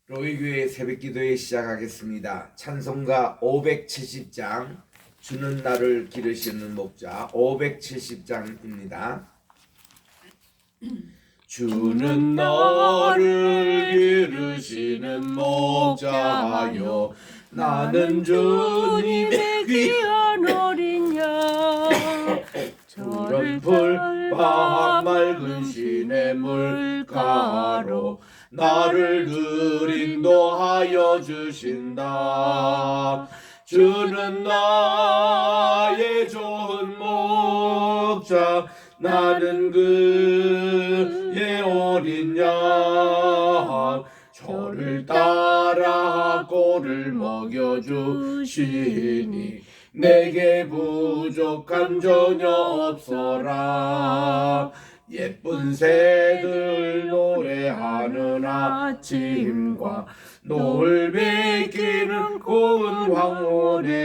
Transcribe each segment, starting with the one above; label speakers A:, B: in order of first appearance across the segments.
A: 로이교회 새벽기도회 시작하겠습니다. 찬송가 570장 주는 나를 기르시는 목자 570장입니다. 주는 나를 기르시는 목자여 나는 주님의
B: 귀한 어린 양
A: 푸른 풀밭 맑은 시냇물가로 나를 늘 인도하여 주신다. 주는 나의 좋은 목자 나는 그의 어린 양 저를 따라 꼴을 먹여주시니 내게 부족한 전혀 없어라. 예쁜 새들 노래하는 아침과 노을 비키는 고운 황혼에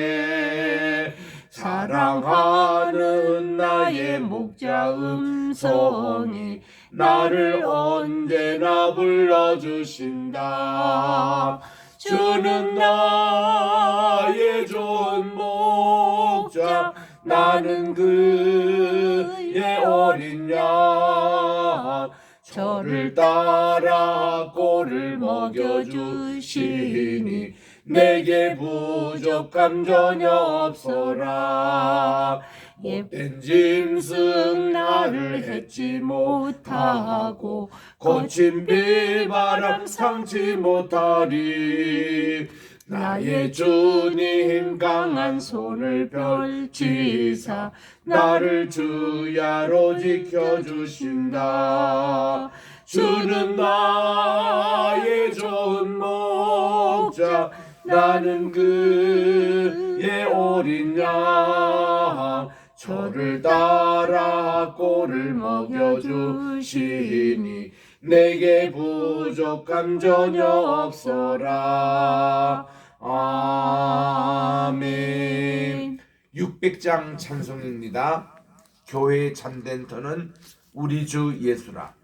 A: 사랑하는 나의 목자 음성이 나를 언제나 불러주신다. 주는 나의 좋은 목자 나는 그의 어린 양 저를 따라 꼴을 먹여주시니 내게 부족함 전혀 없어라. 못된 짐승 나를 해치 못하고 거친 비바람 상치 못하리. 나의 주님 강한 손을 펼치사 나를 주야로 지켜주신다. 주는 나의 좋은 목자 나는 그의 어린 양 저를 따라 꼴을 먹여주시니 내게 부족함 전혀 없어라. 아멘. 600장 찬송입니다. 교회의 참된 터는 우리 주 예수라.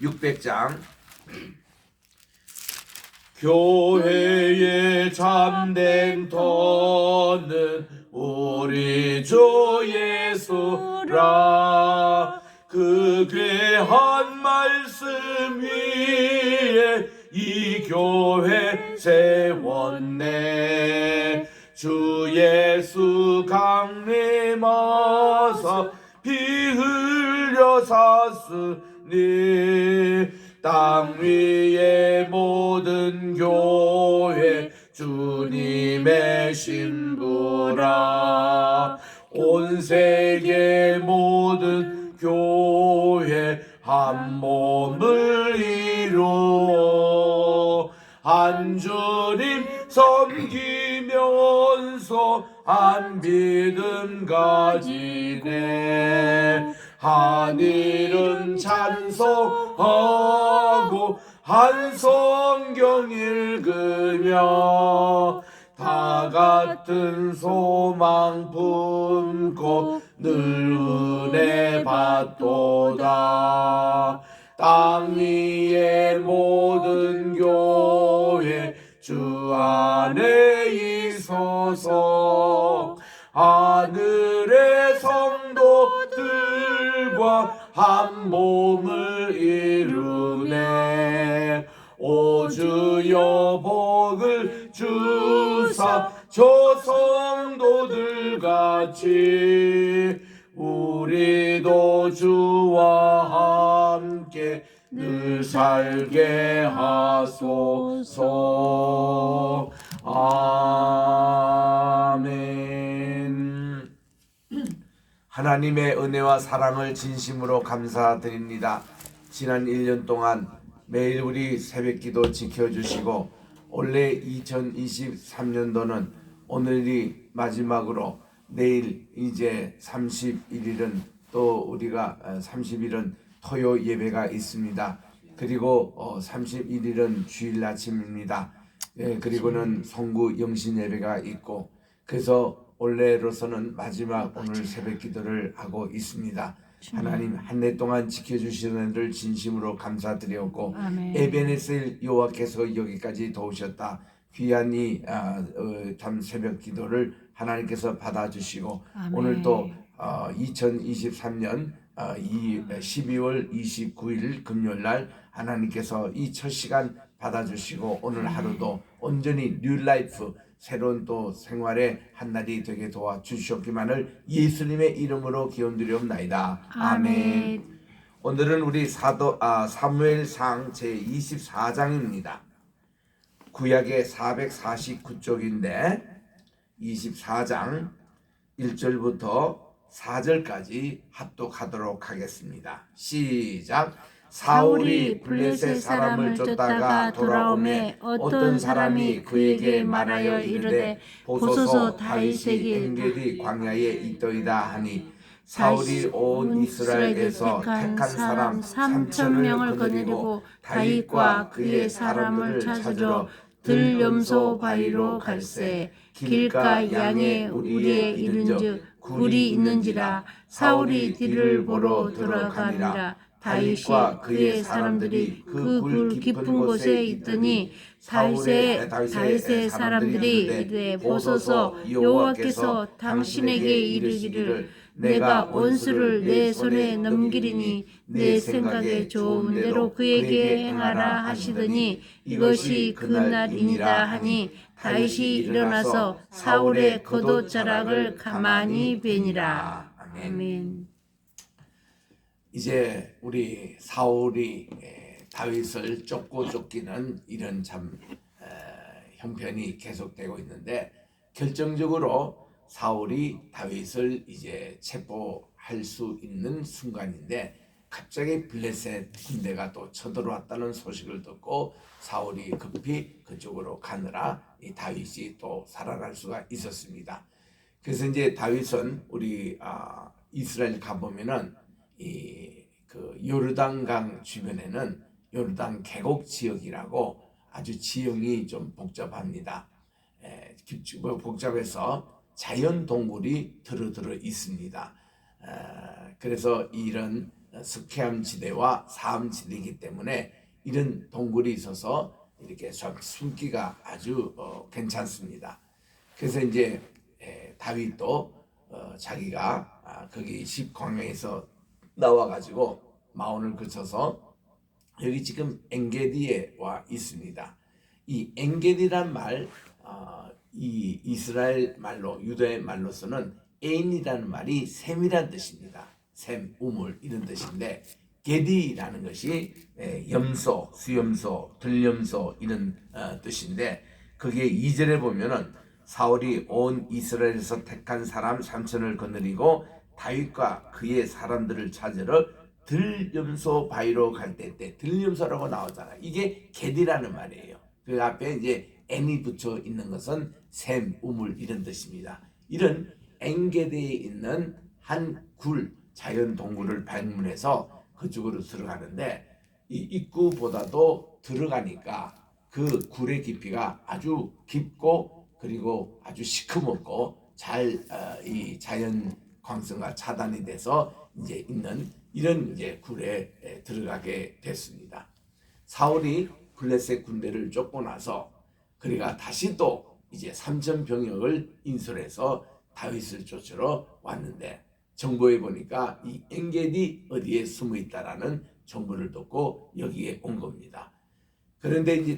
A: 600장 교회의 참된 터는 우리 주 예수라. 그 귀한 말씀 위에 이 교회 세웠네. 주 예수 강림하사 피 흘려 샀으니 땅 위의 모든 교회 주님의 신부라. 온 세계 모든 교회 한 몸을 이루어 한 주님 섬기면서 한 믿음 가지네. 한 일은 찬송하고 한 성경 읽으며 다 같은 소망 품고 늘 은혜 받도다. 땅 위의 모든 교회 주 안에 있어서 하늘의 성도들과 한 몸을 이루네. 오 주여 복을 주사 저 성도들 같이 우리도 주와 함께 늘 살게 하소서. 아멘. 하나님의 은혜와 사랑을 진심으로 감사드립니다. 지난 1년 동안 매일 우리 새벽기도 지켜주시고 올해 2023년도는 오늘이 마지막으로 내일 이제 31일은 또 우리가 30일은 토요 예배가 있습니다. 그리고 31일은 주일 아침입니다. 그리고는 송구 영신 예배가 있고 그래서 올해로서는 마지막 오늘 새벽 기도를 하고 있습니다. 하나님 한 해 동안 지켜주시는 들 진심으로 감사드렸고
B: 아멘.
A: 에베네셀 여호와께서 여기까지 도우셨다. 귀한 이 참 새벽 기도를 하나님께서 받아주시고
B: 아멘.
A: 오늘 또 2023년 12월 29일 금요일날 하나님께서 이 첫 시간 받아주시고 오늘 하루도 온전히 뉴라이프 새로운 또 생활의 한 날이 되게 도와주셨기만을 예수님의 이름으로 기원드리옵나이다. 아멘. 오늘은 우리 사무엘상 제24장입니다. 구약의 449쪽인데 24장 1절부터 4절까지 합독하도록 하겠습니다. 시작. 사울이 블레셋 사람을 쫓다가 돌아오매 어떤 사람이 그에게 말하여 이르되 보소서 다윗에게 엔게디 광야에 있더이다 하니 사울이 온 이스라엘에서 택한 사람 3,000명을 거느리고 다윗과 그의 사람을 찾으러 들염소 바위로 갈새 길가 양의 우리에 이른즉 굴이 있는지라 사울이 뒤를 보러 들어가니라. 다윗과 그의 사람들이 그 굴 깊은 곳에 있더니 다윗의 사람들이 이르되 보소서 여호와께서 당신에게 이르기를 내가 원수를 내 손에 넘기리니 내 생각에 좋은 대로 그에게 행하라 하시더니 이것이 그날이니라 하니 다윗이 일어나서 사울의 겉옷자락을 가만히 베니라. 아멘. 이제 우리 사울이 다윗을 쫓기는 이런 참 형편이 계속되고 있는데 결정적으로 사울이 다윗을 이제 체포할 수 있는 순간인데 갑자기 블레셋 군대가 또 쳐들어왔다는 소식을 듣고 사울이 급히 그쪽으로 가느라 이 다윗이 또 살아날 수가 있었습니다. 그래서 이제 다윗은 우리 이스라엘 가보면은 그 요르단강 주변에는 요르단 계곡 지역이라고 아주 지형이 좀 복잡합니다. 복잡해서 자연 동굴이 들어 있습니다. 그래서 이런 스케암 지대와 사암 지대이기 때문에 이런 동굴이 있어서 이렇게 숨기가 아주 괜찮습니다. 그래서 이제 다윗도 자기가 거기 십광야에서 나와가지고 마온을 거쳐서 여기 지금 엔게디에 와 있습니다. 이 엔게디란 말, 이 이스라엘 말로 유다의 말로서는 애인이라는 말이 샘이란 뜻입니다. 샘, 우물 이런 뜻인데 게디라는 것이 염소, 수염소, 들염소 이런 뜻인데 그게 2절에 보면은 사울이 온 이스라엘에서 택한 사람 3,000을 거느리고 다윗과 그의 사람들을 찾으러 들염소 바위로 갈 때 들염소라고 나오잖아. 이게 게디라는 말이에요. 그 앞에 이제 n이 붙여 있는 것은 샘, 우물 이런 뜻입니다. 이런 엔게디에 있는 한 굴, 자연 동굴을 방문해서 그쪽으로 들어가는데 이 입구보다도 들어가니까 그 굴의 깊이가 아주 깊고 그리고 아주 시커멓고 잘 이 자연 광선과 차단이 돼서 이제 있는 이런 이제 굴에 들어가게 됐습니다. 사울이 블레셋 군대를 쫓고 나서 그리가 다시 또 이제 3,000병력을 인솔해서 다윗을 쫓으러 왔는데 정보에 보니까 이 엔게디 어디에 숨어 있다라는 정보를 듣고 여기에 온 겁니다. 그런데 이제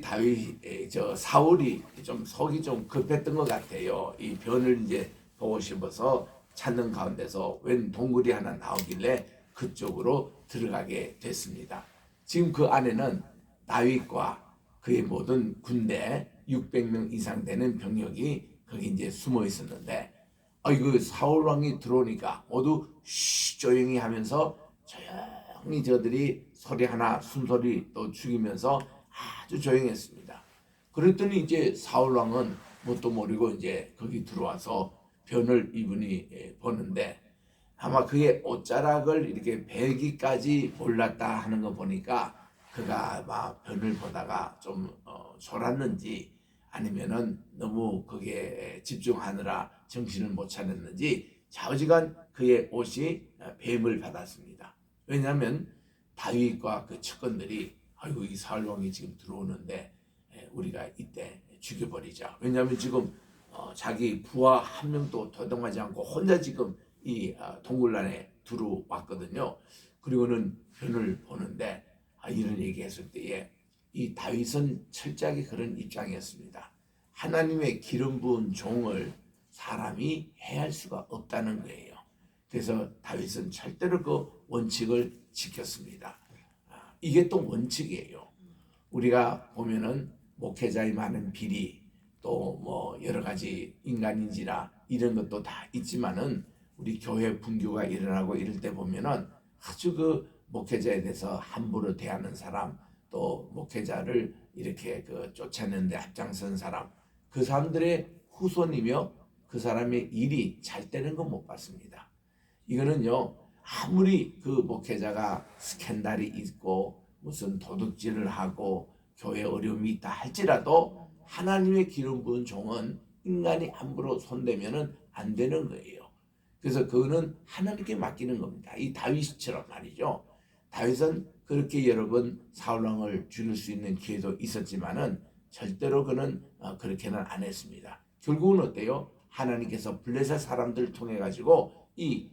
A: 사울이 좀 속이 좀 급했던 것 같아요. 이 변을 이제 보고 싶어서 찾는 가운데서 웬 동굴이 하나 나오길래 그쪽으로 들어가게 됐습니다. 지금 그 안에는 다윗과 그의 모든 군대 600명 이상 되는 병력이 거기 이제 숨어 있었는데 이거 사울 왕이 들어오니까 모두 조용히 하면서 조용히 저들이 소리 하나 숨소리 또 죽이면서 아주 조용했습니다. 그랬더니 이제 사울 왕은 뭣도 모르고 이제 거기 들어와서 변을 이분이 보는데 아마 그의 옷자락을 이렇게 베기까지 몰랐다 하는 거 보니까 그가 아마 변을 보다가 좀 졸았는지 아니면은 너무 거기에 집중하느라 정신을 못 차렸는지 좌우지간 그의 옷이 뱀을 받았습니다. 왜냐하면 다윗과 그 측근들이 아이고 이 사울 왕이 지금 들어오는데 우리가 이때 죽여버리자. 왜냐하면 지금 자기 부하 한 명도 도동하지 않고 혼자 지금 이 동굴 안에 들어왔거든요. 그리고는 변을 보는데 이런 얘기했을 때에 이 다윗은 철저하게 그런 입장이었습니다. 하나님의 기름 부은 종을 사람이 해할 수가 없다는 거예요. 그래서 다윗은 절대로 그 원칙을 지켰습니다. 이게 또 원칙이에요. 우리가 보면은 목회자의 많은 비리 또 뭐 여러 가지 인간인지라 이런 것도 다 있지만은 우리 교회 분규가 일어나고 이럴 때 보면은 아주 그 목회자에 대해서 함부로 대하는 사람 또 목회자를 이렇게 그 쫓아내는데 앞장선 사람 그 사람들의 후손이며 그 사람의 일이 잘 되는 건 못 봤습니다. 이거는요 아무리 그 목회자가 스캔들이 있고 무슨 도둑질을 하고 교회 어려움이 있다 할지라도 하나님의 기름 부은 종은 인간이 함부로 손대면은 안 되는 거예요. 그래서 그거는 하나님께 맡기는 겁니다. 이 다윗처럼 말이죠. 다윗은 그렇게 여러 번 사울 왕을 죽일 수 있는 기회도 있었지만은 절대로 그는 그렇게는 안 했습니다. 결국은 어때요? 하나님께서 블레셋 사람들을 통해 가지고 이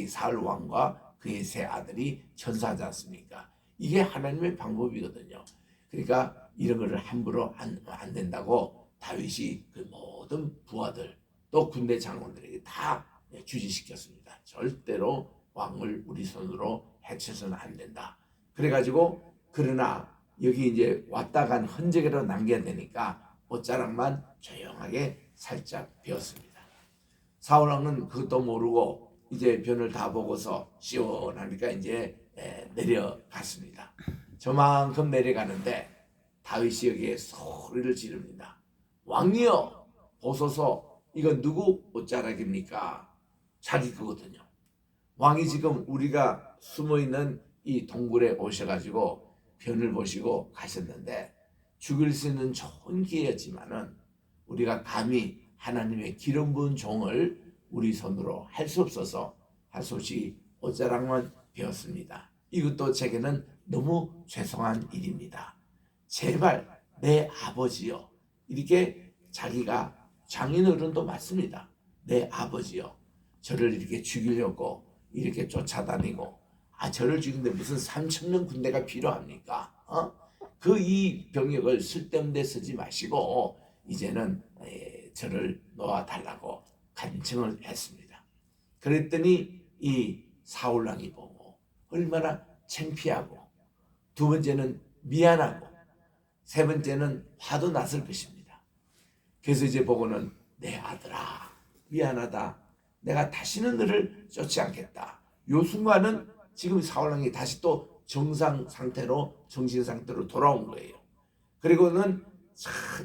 A: 사울 왕과 그의 세 아들이 전사하지 않습니까? 이게 하나님의 방법이거든요. 그러니까 이런 거를 함부로 안 된다고 다윗이 그 모든 부하들 또 군대 장군들에게 다 주지시켰습니다. 절대로 왕을 우리 손으로 해쳐서는 안 된다. 그래가지고 그러나 여기 이제 왔다 간 흔적이라도 남겨야 되니까 옷자락만 조용하게 살짝 베었습니다. 사울 왕은 그것도 모르고 이제 변을 다 보고서 시원하니까 이제 내려갔습니다. 저만큼 내려가는데 다윗이 여기에 소리를 지릅니다. 왕이여 보소서 이건 누구 옷자락입니까? 자기 거거든요. 왕이 지금 우리가 숨어있는 이 동굴에 오셔가지고 변을 보시고 가셨는데 죽일 수 있는 좋은 기회였지만은 우리가 감히 하나님의 기름 부은 종을 우리 손으로 할 수 없어서 할 수 없이 옷자락만 베었습니다. 이것도 제게는 너무 죄송한 일입니다. 제발 내 아버지여 이렇게 자기가 장인어른도 맞습니다. 내 아버지여 저를 이렇게 죽이려고 이렇게 쫓아다니고 저를 죽이는데 무슨 3,000명 군대가 필요합니까? 그 이 병역을 쓸데없는 데 쓰지 마시고 이제는 저를 놓아달라고 간청을 했습니다. 그랬더니 이 사울왕이 보고 얼마나 창피하고 두 번째는 미안하고 세 번째는 화도 났을 것입니다. 그래서 이제 보고는 내 아들아 미안하다. 내가 다시는 너를 쫓지 않겠다. 요 순간은 지금 사울왕이 다시 또 정상 상태로 정신 상태로 돌아온 거예요. 그리고는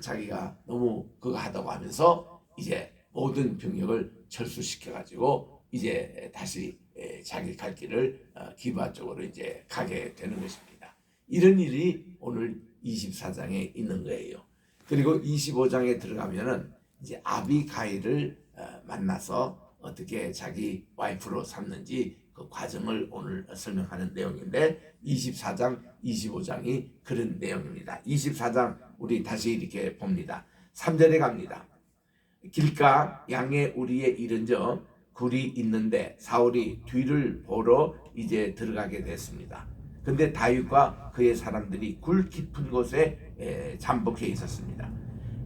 A: 자기가 너무 그거 하다고 하면서 이제 모든 병력을 철수시켜가지고 이제 다시 자기 갈 길을 기브아 쪽으로 이제 가게 되는 것입니다. 이런 일이 오늘 24장에 있는 거예요. 그리고 25장에 들어가면은 이제 아비가일을 만나서 어떻게 자기 와이프로 삼는지 그 과정을 오늘 설명하는 내용인데 24장, 25장이 그런 내용입니다. 24장 우리 다시 이렇게 봅니다. 3절에 갑니다. 길가 양의 우리에 이른저 굴이 있는데 사울이 뒤를 보러 이제 들어가게 됐습니다. 근데 다윗과 그의 사람들이 굴 깊은 곳에 잠복해 있었습니다.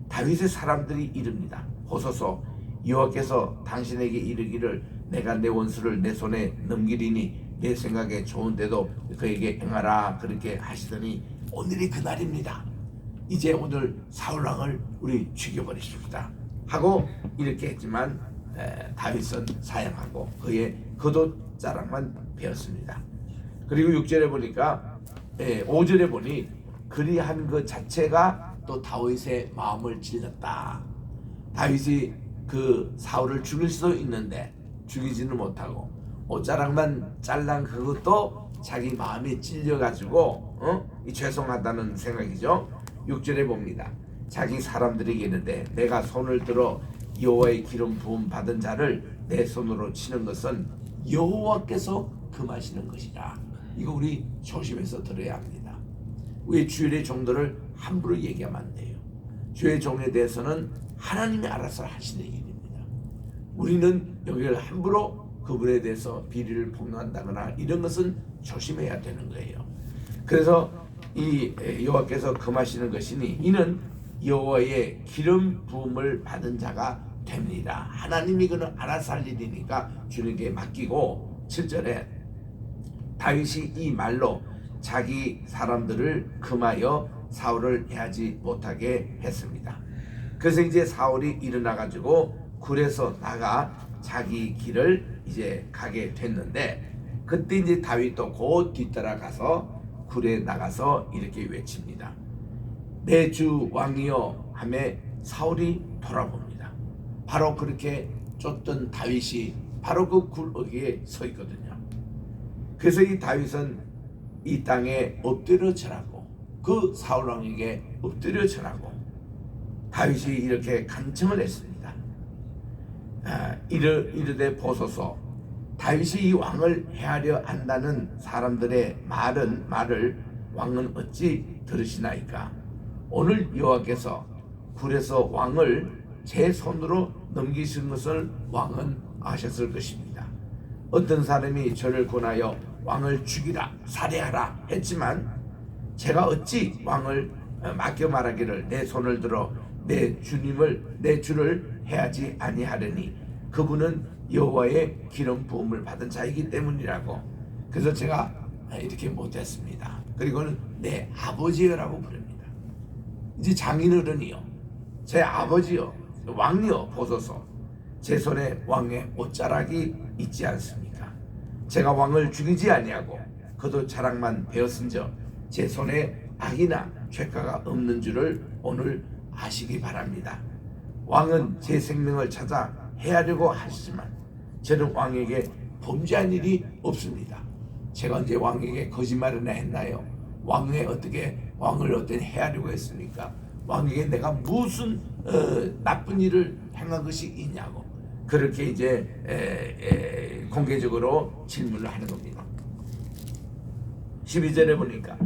A: 다윗의 사람들이 이릅니다. 보소서 여호와께서 당신에게 이르기를 내가 내 원수를 내 손에 넘기리니 내 생각에 좋은데도 그에게 행하라 그렇게 하시더니 오늘이 그날입니다. 이제 오늘 사울왕을 우리 죽여버리십시다 하고 이렇게 했지만 다윗은 사양하고 그의 겉옷자락만 베었습니다. 그리고 6절에 보니까 5절에 보니 그리한 것 자체가 또 다윗의 마음을 찔렀다. 다윗이 그 사울을 죽일 수도 있는데 죽이지는 못하고 옷자락만 잘란 그것도 자기 마음에 찔려가지고 죄송하다는 생각이죠. 6절에 봅니다. 자기 사람들에게 이르되 내가 손을 들어 여호와의 기름 부음 받은 자를 내 손으로 치는 것은 여호와께서 금하시는 것이라. 이거 우리 조심해서 들어야 합니다. 우리 주일의 종들을 함부로 얘기하면 안 돼요. 주의 종에 대해서는 하나님이 알아서 하시는 일입니다. 우리는 여기를 함부로 그분에 대해서 비리를 폭로한다거나 이런 것은 조심해야 되는 거예요. 그래서 이 여호와께서 금하시는 것이니 이는 여호와의 기름 부음을 받은 자가 됩니다. 하나님이 그는 알아서 할 일이니까 주님께 맡기고 7절에 다윗이 이 말로 자기 사람들을 금하여 사울을 해하지 못하게 했습니다. 그래서 이제 사울이 일어나 가지고 굴에서 나가 자기 길을 이제 가게 됐는데 그때 이제 다윗도 곧 뒤따라가서 굴에 나가서 이렇게 외칩니다. 내 주 왕이여 하매 사울이 돌아봅니다. 바로 그렇게 쫓던 다윗이 바로 그 굴 서 있거든요. 그래서 이 다윗은 이 땅에 엎드려 절하고 그 사울 왕에게 엎드려 절하고 다윗이 이렇게 간청을 했습니다. 이르되 보소서 다윗이 이 왕을 해하려 한다는 사람들의 말을 왕은 어찌 들으시나이까? 오늘 여호와께서 굴에서 왕을 제 손으로 넘기신 것을 왕은 아셨을 것입니다. 어떤 사람이 저를 권하여 왕을 죽이라 살해하라 했지만 제가 어찌 왕을 맡겨 말하기를 내 손을 들어 내 주를 해하지 아니하려니 그분은 여호와의 기름 부음을 받은 자이기 때문이라고. 그래서 제가 이렇게 못했습니다. 그리고는 내 아버지여라고 부릅니다. 이제 장인어른이요, 제 아버지요, 왕이요 보소서 제 손에 왕의 옷자락이 있지 않습니까? 제가 왕을 죽이지 아니하고 그도 자랑만 베었은저 제 손에 악이나 죄가가 없는 줄을 오늘 아시기 바랍니다. 왕은 제 생명을 찾아 해하려고 하시지만 저는 왕에게 범죄한 일이 없습니다. 제가 언제 왕에게 거짓말이나 했나요? 왕을 어떻게 해하려고 했습니까? 왕에게 내가 무슨 나쁜 일을 행한 것이 있냐고 그렇게 이제 공개적으로 질문을 하는 겁니다. 12절에 보니까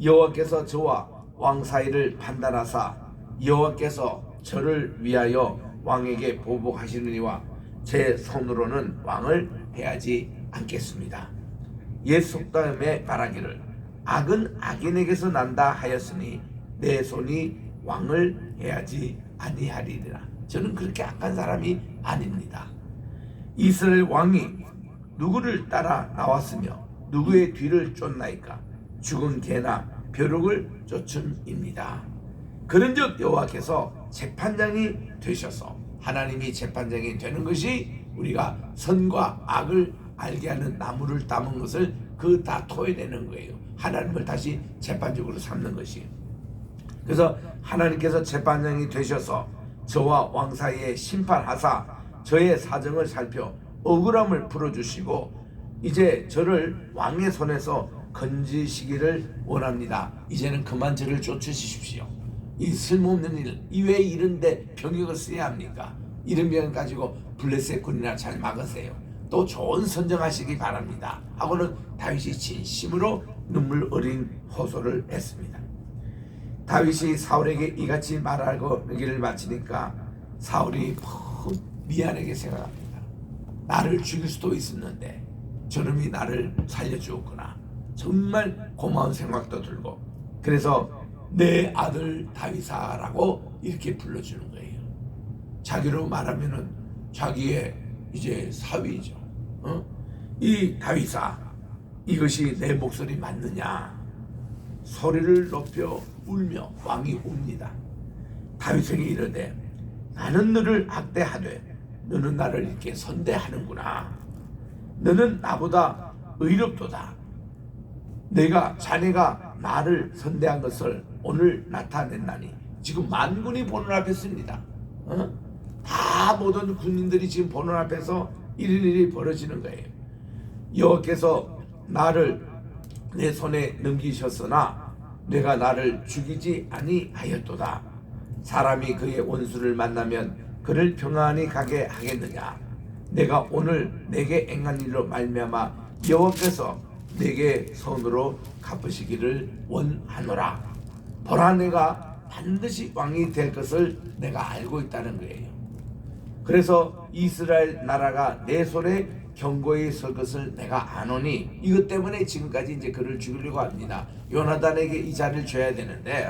A: 여호와께서 저와 왕 사이를 판단하사 여호와께서 저를 위하여 왕에게 보복하시느니와 제 손으로는 왕을 해하지 않겠습니다. 옛 속담에 말하기를 악은 악인에게서 난다 하였으니 내 손이 왕을 해하지 아니하리라. 저는 그렇게 악한 사람이 아닙니다. 이스라엘 왕이 누구를 따라 나왔으며 누구의 뒤를 쫓나이까? 죽은 개나 벼룩을 쫓음입니다. 그런즉 여호와께서 재판장이 되셔서 하나님이 재판장이 되는 것이 우리가 선과 악을 알게 하는 나무를 담은 것을 그 다 토해내는 거예요. 하나님을 다시 재판적으로 삼는 것이에요. 그래서 하나님께서 재판장이 되셔서 저와 왕 사이에 심판하사 저의 사정을 살펴 억울함을 풀어주시고 이제 저를 왕의 손에서 건지시기를 원합니다. 이제는 그만 저를 쫓으십시오. 이 쓸모없는 일, 왜 이런데 병역을 써야 합니까? 이런 병 가지고 블레셋 군이나 잘 막으세요. 또 좋은 선정하시기 바랍니다. 하고는 다윗이 진심으로 눈물 어린 호소를 했습니다. 다윗이 사울에게 이같이 말하고 일을 마치니까 사울이 미안하게 생각합니다. 나를 죽일 수도 있었는데 저놈이 나를 살려주었구나. 정말 고마운 생각도 들고 그래서 내 아들 다윗아라고 이렇게 불러주는 거예요. 자기로 말하면은 자기의 이제 사위죠. 이 다윗아, 이것이 내 목소리 맞느냐? 소리를 높여 울며 왕이 웁니다. 다윗에게 이르되 나는 너를 악대하되 너는 나를 이렇게 선대하는구나. 너는 나보다 의롭도다. 내가 자네가 나를 선대한 것을 오늘 나타냈나니. 지금 만군이 보는 앞에 씁니다. 다 모든 군인들이 지금 보는 앞에서 이런 일이 벌어지는 거예요. 여호와께서 나를 내 손에 넘기셨으나 내가 나를 죽이지 아니하였도다. 사람이 그의 원수를 만나면 그를 평안히 가게 하겠느냐? 내가 오늘 내게 행한 일로 말미암아 여호와께서 내게 손으로 갚으시기를 원하노라. 보라, 내가 반드시 왕이 될 것을 내가 알고 있다는 거예요. 그래서 이스라엘 나라가 내 손에 견고히 설 것을 내가 아노니, 이것 때문에 지금까지 이제 그를 죽이려고 합니다. 요나단에게 이 자리를 줘야 되는데,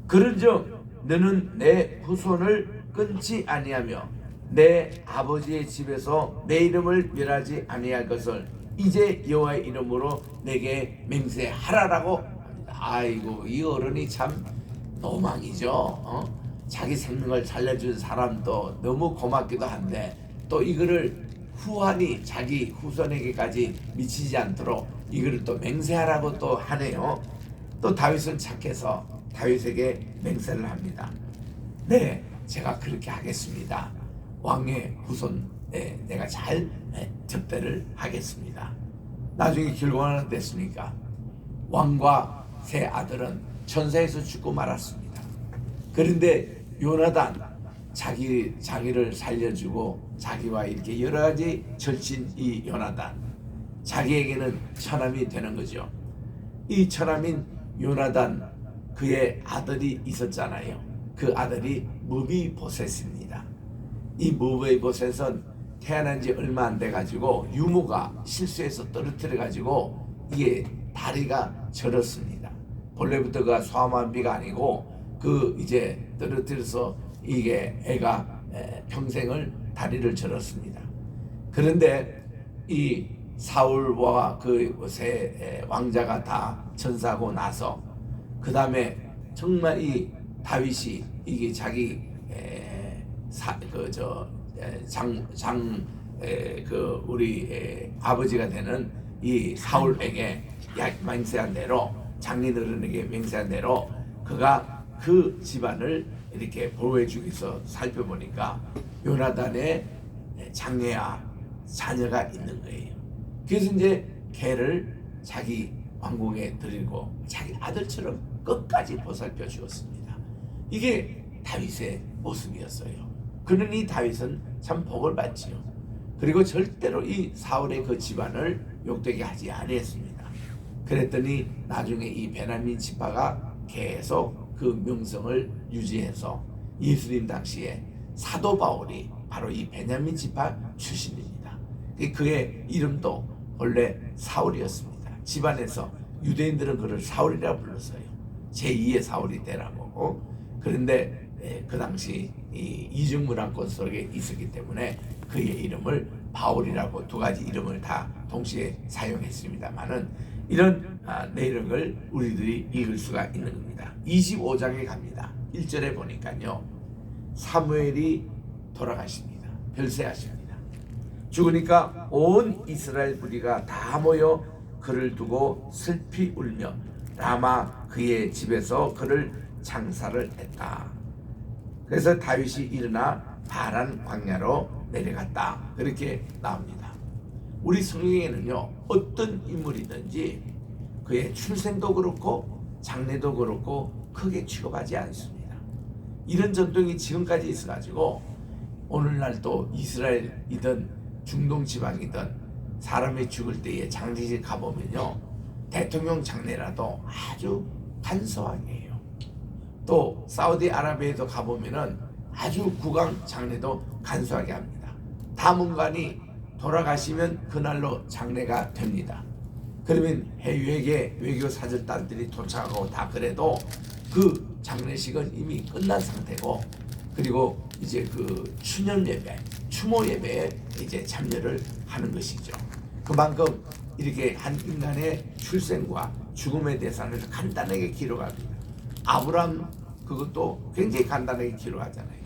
A: 그런즉 너는 내 후손을 끊지 아니하며 내 아버지의 집에서 내 이름을 멸하지 아니할 것을 이제 여호와의 이름으로 내게 맹세하라라고 합니다. 아이고, 이 어른이 참 노망이죠. 자기 생명을 살려준 사람도 너무 고맙기도 한데 또 이거를 후환이 자기 후손에게까지 미치지 않도록 이거를 또 맹세하라고 또 하네요. 또 다윗은 착해서 다윗에게 맹세를 합니다. 네, 제가 그렇게 하겠습니다. 왕의 후손에 내가 잘 접대를 하겠습니다. 나중에 결과는 얼마나 됐습니까? 왕과 세 아들은 천사에서 죽고 말았습니다. 그런데 요나단, 자기를 살려주고 자기와 이렇게 여러 가지 절친 이 요나단, 자기에게는 처남이 되는 거죠. 이 처남인 요나단, 그의 아들이 있었잖아요. 그 아들이 무비보셋입니다. 이 무비보셋은 태어난 지 얼마 안 돼 가지고 유모가 실수해서 떨어뜨려 가지고 이게 다리가 저렸습니다. 본래부터 그 소아마비가 아니고 그 이제 떨어뜨려서 이게 애가 평생을 다리를 저렸습니다. 그런데 이 사울과 그 세 왕자가 다 전사하고 나서 그 다음에 정말 이 다윗이 이게 자기 우리 아버지가 되는 이 사울에게 맹세한 대로, 장인어른에게 맹세한 대로 그가 그 집안을 이렇게 보호해주기 위해서 살펴보니까 요나단의 장애와 자녀가 있는 거예요. 그래서 이제 걔를 자기 왕궁에 들이고 자기 아들처럼 끝까지 보살펴 주었습니다. 이게 다윗의 모습이었어요. 그러니 다윗은 참 복을 받지요. 그리고 절대로 이 사울의 그 집안을 욕되게 하지 아니했습니다. 그랬더니 나중에 이 베냐민 지파가 계속 그 명성을 유지해서 예수님 당시에 사도 바울이 바로 이 베냐민 지파 출신입니다. 그의 이름도 원래 사울이었습니다. 집안에서 유대인들은 그를 사울이라고 불렀어요. 제2의 사울이 되라고. 그런데 그 당시 이 이중문화권 속에 있었기 때문에 그의 이름을 바울이라고 두 가지 이름을 다 동시에 사용했습니다만은 이런 내용을 우리들이 읽을 수가 있는 겁니다. 25장에 갑니다. 1절에 보니까요, 사무엘이 돌아가십니다. 별세하십니다. 죽으니까 온 이스라엘 무리가 다 모여 그를 두고 슬피 울며 라마 그의 집에서 그를 장사를 했다. 그래서 다윗이 일어나 바란 광야로 내려갔다. 그렇게 나옵니다. 우리 성경에는요, 어떤 인물이든지 그의 출생도 그렇고 장래도 그렇고 크게 취급하지 않습니다. 이런 전통이 지금까지 있어가지고 오늘날도 이스라엘이든 중동 지방이든 사람이 죽을 때에 장례식 가보면요, 대통령 장례라도 아주 간소하게 해요. 또 사우디아라비아에도 가보면은 아주 국왕 장례도 간소하게 합니다. 다문관이 돌아가시면 그날로 장례가 됩니다. 그러면 해외에 외교 사절단들이 도착하고 다 그래도 그 장례식은 이미 끝난 상태고, 그리고 이제 그 추념 예배, 추모 예배에 이제 참여를 하는 것이죠. 그만큼 이렇게 한 인간의 출생과 죽음에 대해서는 간단하게 기록합니다. 아브람 그것도 굉장히 간단하게 기록하잖아요.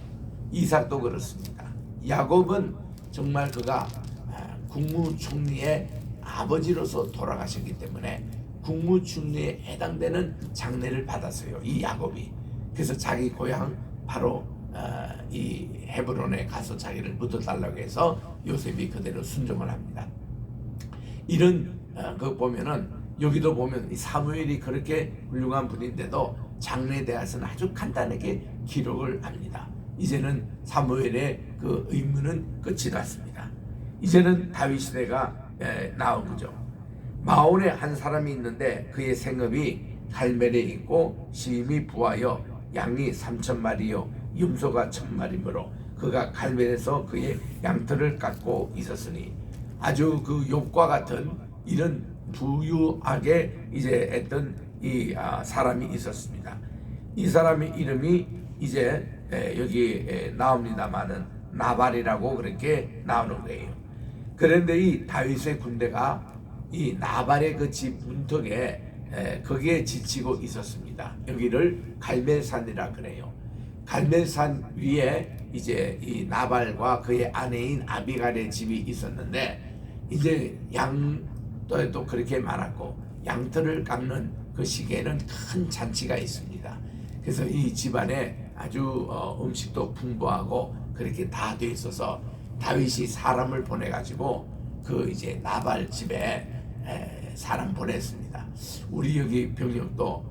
A: 이삭도 그렇습니다. 야곱은 정말 그가 국무총리의 아버지로서 돌아가셨기 때문에 국무총리에 해당되는 장례를 받았어요. 이 야곱이. 그래서 자기 고향 바로 이 헤브론에 가서 자기를 묻어달라고 해서 요셉이 그대로 순종을 합니다. 이런 거 보면은 여기도 보면 이 사무엘이 그렇게 훌륭한 분인데도 장래에 대해서는 아주 간단하게 기록을 합니다. 이제는 사무엘의 그 의무는 끝이 났습니다. 이제는 다윗 시대가 나온 거죠. 마온에 한 사람이 있는데 그의 생업이 갈멜에 있고 시임이 부하여 양이 3,000마리요 염소가 1,000마리므로 그가 갈멜에서 그의 양털을 깎고 있었으니 아주 그 욥과 같은 이런 부유하게 이제 했던 이 사람이 있었습니다. 이 사람의 이름이 이제 여기 나옵니다마는 나발이라고 그렇게 나오는 거예요. 그런데 이 다윗의 군대가 이 나발의 그 집 문턱에 거기에 지치고 있었습니다. 여기를 갈멜산이라 그래요. 갈멜산 위에 이제 이 나발과 그의 아내인 아비갈의 집이 있었는데 이제 양도 그렇게 많았고 양털을 깎는 그 시기에는 큰 잔치가 있습니다. 그래서 이 집안에 아주 음식도 풍부하고 그렇게 다 돼 있어서 다윗이 사람을 보내 가지고 그 이제 나발 집에 사람 보냈습니다. 우리 여기 병력도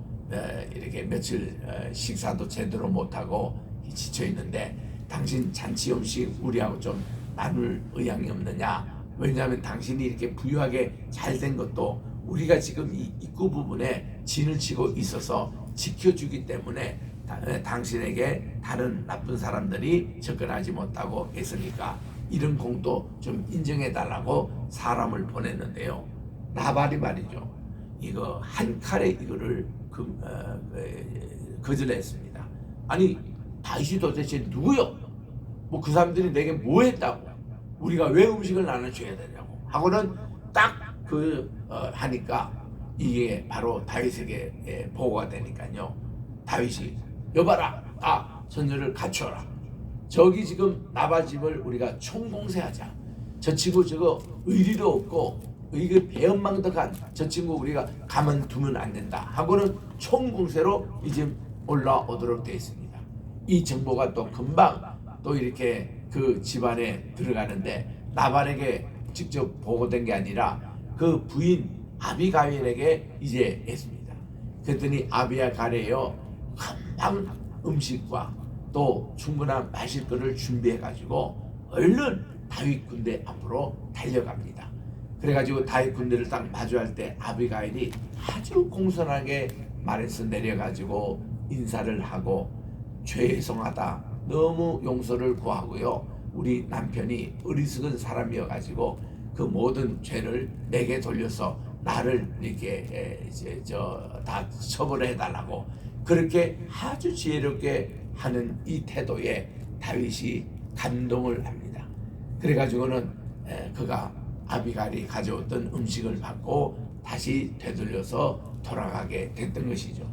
A: 이렇게 며칠 식사도 제대로 못하고 지쳐 있는데 당신 잔치 음식 우리하고 좀 나눌 의향이 없느냐? 왜냐하면 당신이 이렇게 부유하게 잘 된 것도 우리가 지금 이 입구 부분에 진을 치고 있어서 지켜주기 때문에 당신에게 다른 나쁜 사람들이 접근하지 못하고 했으니까 이런 공도 좀 인정해 달라고 사람을 보냈는데요. 나발이 말이죠. 이거 한 칼에 이거를 거절했습니다. 아니 다윗이 도대체 누구요? 뭐 그 사람들이 내게 뭐 했다고? 우리가 왜 음식을 나눠줘야 되냐고 하고는 딱 하니까 이게 바로 다윗에게 보고가 되니까요. 다윗이 여봐라, 선녀를 갖춰라. 저기 지금 나발 집을 우리가 총공세하자. 저 친구 저거 의리도 없고 이게 배은망덕한 저 친구 우리가 가만두면 안 된다 하고는 총공세로 이제 올라오도록 되어 있습니다. 이 정보가 또 금방 또 이렇게 그 집안에 들어가는데 나발에게 직접 보고된 게 아니라 그 부인 아비가일에게 이제 했습니다. 그랬더니 아비가일이요 금방 음식과 또 충분한 마실 것을 준비해 가지고 얼른 다윗 군대 앞으로 달려갑니다. 그래가지고 다윗 군대를 딱 마주할 때 아비가일이 아주 공손하게 말에서 내려가지고 인사를 하고 죄송하다, 너무 용서를 구하고요. 우리 남편이 어리석은 사람이어가지고 그 모든 죄를 내게 돌려서 나를 이렇게 다 처벌해 달라고 그렇게 아주 지혜롭게 하는 이 태도에 다윗이 감동을 합니다. 그래가지고는 그가 아비갈이 가져왔던 음식을 받고 다시 되돌려서 돌아가게 됐던 것이죠.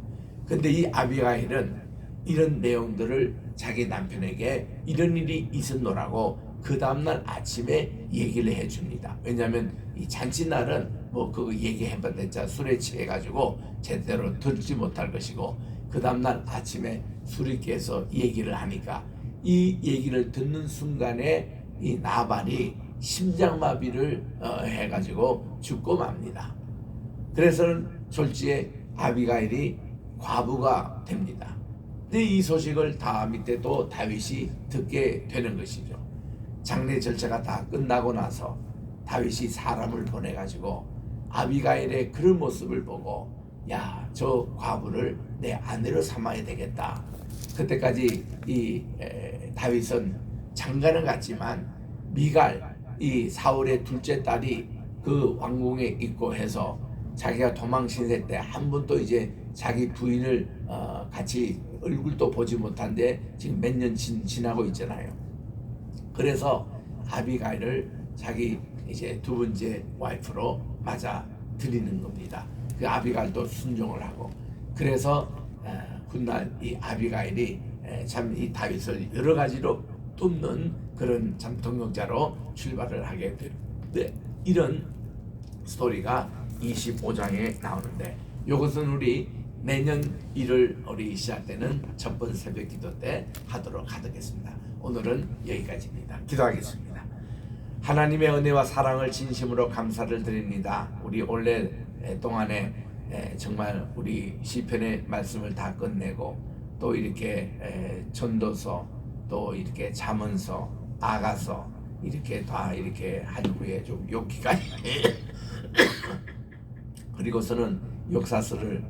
A: 근데 이 아비갈은 이런 내용들을 자기 남편에게 이런 일이 있었노라고 그 다음날 아침에 얘기를 해줍니다. 왜냐하면 이 잔치날은 뭐 그거 얘기해봤자 술에 취해가지고 제대로 듣지 못할 것이고 그 다음날 아침에 술이 깨서 얘기를 하니까 이 얘기를 듣는 순간에 이 나발이 심장마비를 해가지고 죽고 맙니다. 그래서는 졸지에 아비가일이 과부가 됩니다. 근데 이 소식을 다 밑에 또 다윗이 듣게 되는 것이죠. 장례 절차가 다 끝나고 나서 다윗이 사람을 보내가지고 아비가일의 그런 모습을 보고 야, 저 과부를 내 아내로 삼아야 되겠다. 그때까지 이 다윗은 장가는 갔지만 미갈 이 사울의 둘째 딸이 그 왕궁에 있고 해서 자기가 도망 신세 때 한 번도 이제 자기 부인을 같이 얼굴도 보지 못한데 지금 몇 년 지나고 있잖아요. 그래서 아비가일을 자기 이제 두 번째 와이프로 맞아 들이는 겁니다. 그 아비가일도 순종을 하고 그래서 훗날 이 아비가일이 참 이 다윗을 여러 가지로 돕는 그런 참 동역자로 출발을 하게 되는데 이런 스토리가 25장에 나오는데 이것은 우리 내년 1월 우리 시작되는 첫 번째 새벽 기도 때 하도록 하겠습니다. 오늘은 여기까지입니다. 기도하겠습니다. 하나님의 은혜와 사랑을 진심으로 감사를 드립니다. 우리 올해 동안에 정말 우리 시편의 말씀을 다 끝내고 또 이렇게 전도서 또 이렇게 잠언서, 아가서 이렇게 다 이렇게 한 후에 좀 욥기까지 그리고서는 역사서를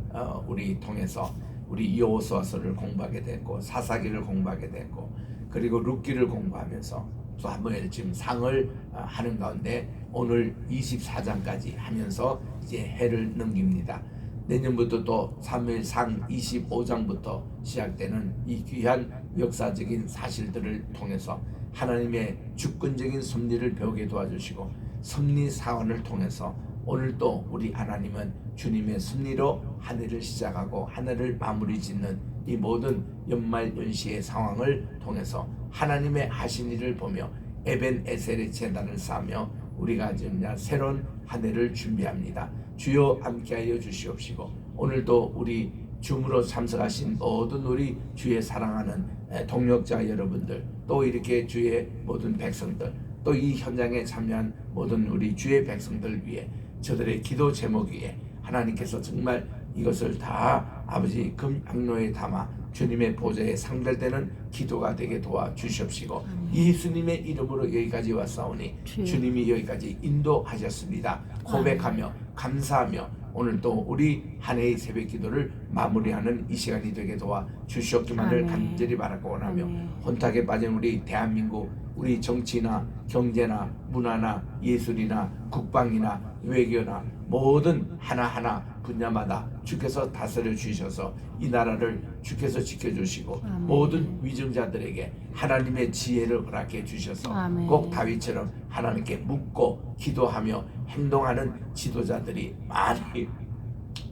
A: 우리 통해서 우리 여호수아서를 공부하게 됐고 사사기를 공부하게 됐고 그리고 룻기를 공부하면서 사무엘 지금 상을 하는 가운데 오늘 24장까지 하면서 이제 해를 넘깁니다. 내년부터 또 사무엘상 25장부터 시작되는 이 귀한 역사적인 사실들을 통해서 하나님의 주권적인 섭리를 배우게 도와주시고 섭리 사원을 통해서 오늘 또 우리 하나님은 주님의 섭리로 한 해를 시작하고 한 해를 마무리 짓는 이 모든 연말 연시의 상황을 통해서 하나님의 하신 일을 보며 에벤에셀의 제단을 쌓으며 우리가 이제 새로운 한 해를 준비합니다. 주여 함께하여 주시옵시고 오늘도 우리 줌으로 참석하신 모든 우리 주의 사랑하는 동역자 여러분들 또 이렇게 주의 모든 백성들 또 이 현장에 참여한 모든 우리 주의 백성들 위해 저들의 기도 제목 위에 하나님께서 정말 이것을 다 아버지 금악로에 담아 주님의 보좌에 상달되는 기도가 되게 도와주시옵시고 예수님의 이름으로 여기까지 왔사오니 주님이 여기까지 인도하셨습니다. 고백하며 감사하며 오늘 또 우리 한 해의 새벽 기도를 마무리하는 이 시간이 되게 도와주시옵기만을 간절히 바라고 원하며 혼탁에 빠진 우리 대한민국 우리 정치나 경제나 문화나 예술이나 국방이나 외교나 모든 하나하나 분야마다 주께서 다스려 주셔서 이 나라를 주께서 지켜주시고 모든 위정자들에게 하나님의 지혜를 허락해 주셔서 꼭 다윗처럼 하나님께 묻고 기도하며 행동하는 지도자들이 많이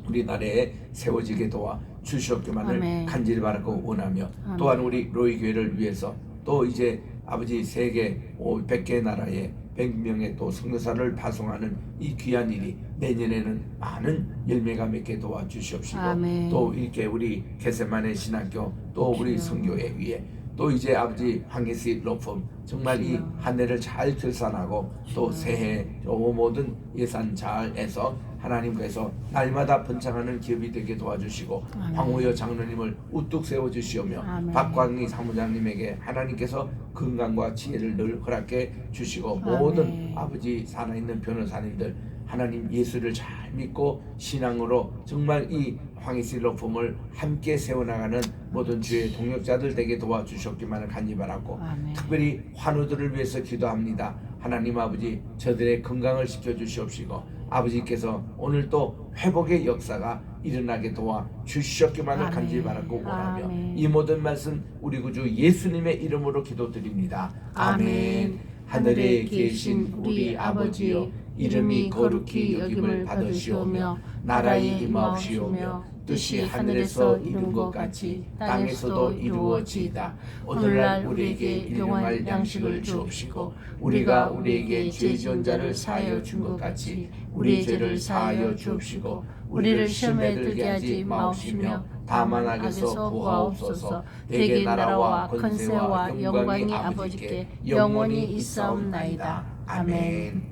A: 우리나라에 세워지게 도와 주시옵기만을 간절히 바라고 원하며 또한 우리 로이 교회를 위해서 또 이제 아버지 세계 100개 나라에 100명의 또 선교사를 파송하는 이 귀한 일이 내년에는 많은 열매가 맺게 도와주시옵시고 또 이렇게 우리 게세마네 신학교 또 우리 선교회 위에 또 이제 아버지 황희씨 로펌 정말 이 한 해를 잘 결산하고 또 새해 모든 예산 잘 해서 하나님께서 날마다 번창하는 기업이 되게 도와주시고 황우여 장로님을 우뚝 세워주시오며 박광희 사무장님에게 하나님께서 건강과 지혜를 늘 허락해 주시고 모든 아버지 살아있는 변호사님들 하나님 예수를 잘 믿고 신앙으로 정말 이 황희씨 로펌을 함께 세워나가는 모든 주의 동역자들 되게 도와주셨기만을 간절히 바라고 특별히 환우들을 위해서 기도합니다. 하나님 아버지 저들의 건강을 지켜주시옵시고 아버지께서 오늘 또 회복의 역사가 일어나게 도와 주시옵기만을 간절히 바라고 원하며 이 모든 말씀 우리 구주 예수님의 이름으로 기도드립니다. 아멘. 하늘에 계신 우리 아버지여 이름이 거룩히 여김을 받으시오며 나라의 임하옵시오며 뜻이 하늘에서 이룬 것 같이 땅에서도 이루어지이다. 오늘날 우리에게 일용할 양식을 주옵시고 우리가 우리에게 죄 지은 자를 사하여 준 것 같이 우리 죄를 사하여 주옵시고 우리를 시험에 들게 하지 마옵시며 다만 악에서 구하옵소서. 대개 나라와 권세와 영광이 아버지께 영원히 있사옵나이다. 아멘.